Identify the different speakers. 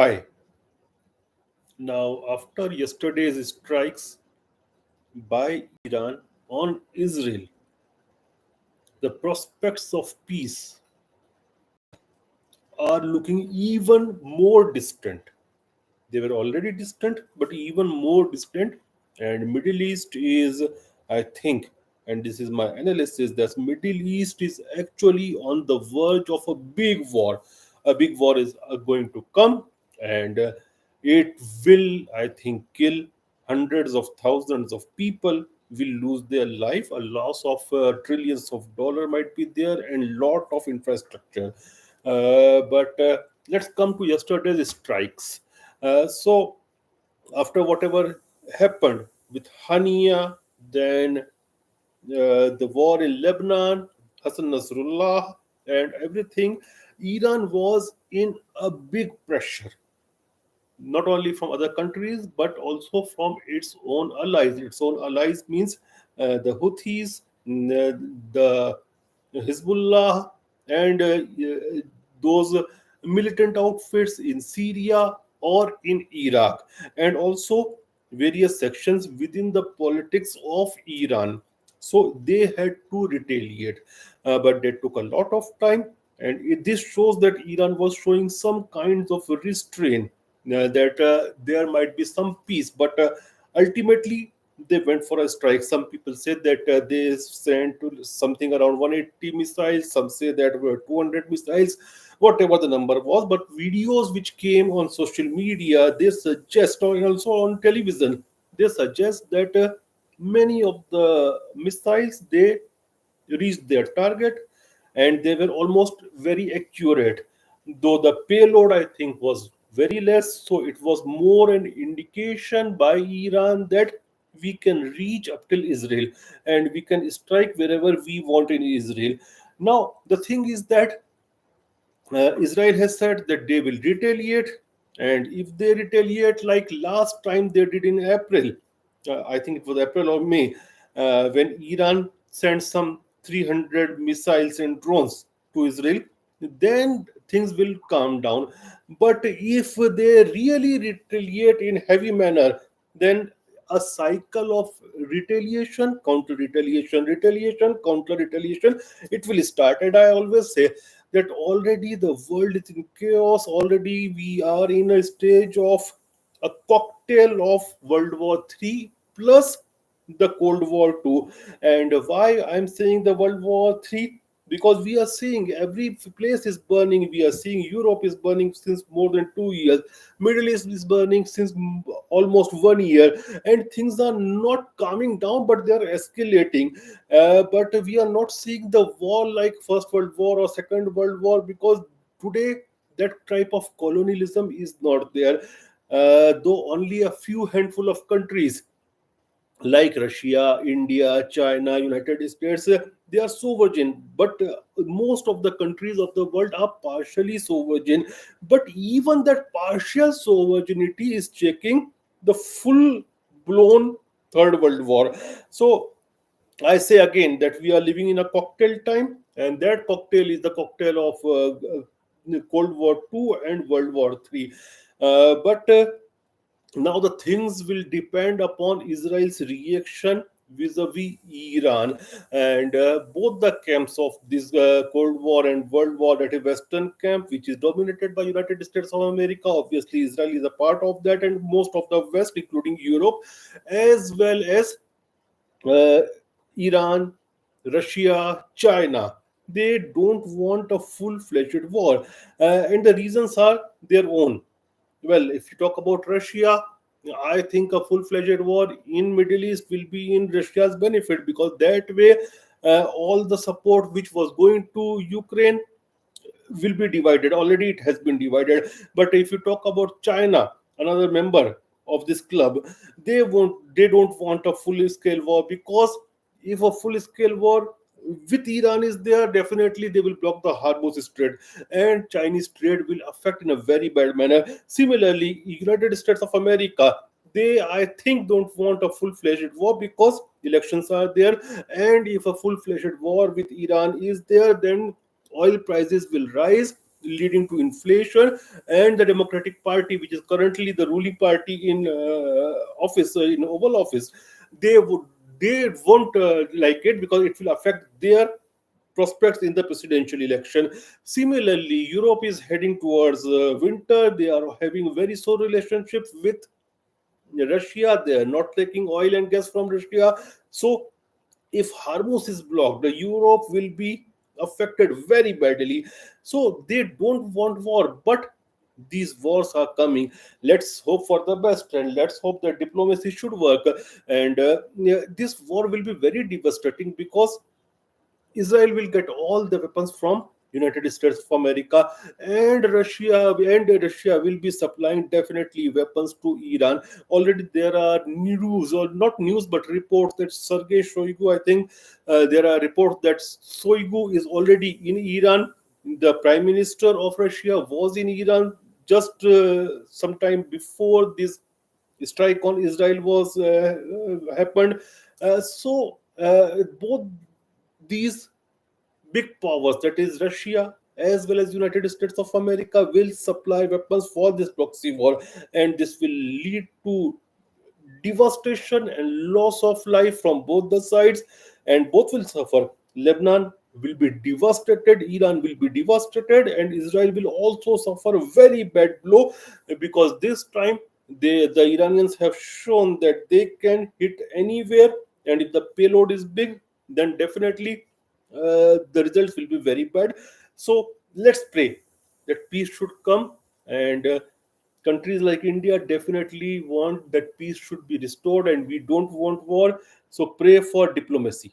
Speaker 1: Hi. Now, after yesterday's strikes by Iran on Israel, the prospects of peace are looking even more distant. They were already distant, but even more distant. And Middle East is, I think, and this is my analysis, that Middle East is actually on the verge of a big war. A big war is going to come, and it will, I think, kill hundreds of thousands of people. Will lose their life. A loss of trillions of dollar might be there, and lot of infrastructure. But let's come to yesterday's strikes. So after whatever happened with Hania, then the war in Lebanon, Hassan Nasrullah, and everything, Iran was in a big pressure, not only from other countries but also from its own allies. Its own allies means the Houthis, the Hezbollah, and those militant outfits in Syria or in Iraq, and also various sections within the politics of Iran. So they had to retaliate, but they took a lot of time, and this shows that Iran was showing some kinds of restraint, that there might be some peace, but ultimately they went for a strike. Some people said that they sent to something around 180 missiles, some say that were 200 missiles, whatever the number was. But videos which came on social media, they suggest, or also on television, they suggest that many of the missiles, they reached their target, and they were almost very accurate, though the payload, I think, was very less. So it was more an indication by Iran that we can reach up till Israel, and we can strike wherever we want in Israel. Now the thing is that Israel has said that they will retaliate, and if they retaliate like last time they did in April, I think it was April or May, when Iran sent some 300 missiles and drones to Israel, then things will calm down. But if they really retaliate in heavy manner, then a cycle of retaliation, counter retaliation, retaliation, counter retaliation, it will start. And I always say that already the world is in chaos. Already we are in a stage of a cocktail of World War III plus the Cold War II. And why I'm saying the World War III? Because we are seeing every place is burning. We are seeing Europe is burning since more than 2 years. Middle East is burning since almost 1 year, and things are not calming down, but they are escalating. But we are not seeing the war like First World War or Second World War, because today that type of colonialism is not there. Though only a few handful of countries like Russia, India, China, United States, they are sovereign, but most of the countries of the world are partially sovereign. But even that partial sovereignty is checking the full blown Third World War. So I say again that we are living in a cocktail time, and that cocktail is the cocktail of Cold War II and World War III. But now the things will depend upon Israel's reaction vis-a-vis Iran, and both the camps of this Cold War and World War, that is Western camp, which is dominated by United States of America. Obviously, Israel is a part of that, and most of the West, including Europe, as well as uh, Iran, Russia, China. They don't want a full-fledged war, and the reasons are their own. Well, if you talk about Russia, I think a full-fledged war in Middle East will be in Russia's benefit, because that way all the support which was going to Ukraine will be divided. Already it has been divided. But if you talk about China, another member of this club, they don't want a full scale war, because if a full scale war with Iran is there, definitely they will block the Hormuz Strait, and Chinese trade will affect in a very bad manner. Similarly, United States of America, they, I think, don't want a full-fledged war, because elections are there, and if a full-fledged war with Iran is there, then oil prices will rise, leading to inflation. And the Democratic Party, which is currently the ruling party in office, in Oval Office, they would they won't like it, because it will affect their prospects in the presidential election. Similarly, Europe is heading towards winter. They are having very sore relationships with Russia. They are not taking oil and gas from Russia. So, if Hormuz is blocked, the Europe will be affected very badly. So, they don't want war, but these wars are coming. Let's hope for the best, and let's hope that diplomacy should work. And yeah, this war will be very devastating, because Israel will get all the weapons from United States of America, and Russia will be supplying definitely weapons to Iran. Already there are news, or not news but reports, that Sergei Shoigu, I think, there are reports that Shoigu is already in Iran. The Prime Minister of Russia was in Iran just some time before this strike on Israel was happened. Both these big powers, that is Russia as well as United States of America, will supply weapons for this proxy war, and this will lead to devastation and loss of life from both the sides, and both will suffer. Lebanon will be devastated, Iran will be devastated, and Israel will also suffer a very bad blow, because this time the Iranians have shown that they can hit anywhere, and if the payload is big, then definitely the results will be very bad. So let's pray that peace should come, and countries like India definitely want that peace should be restored, and we don't want war. So pray for diplomacy.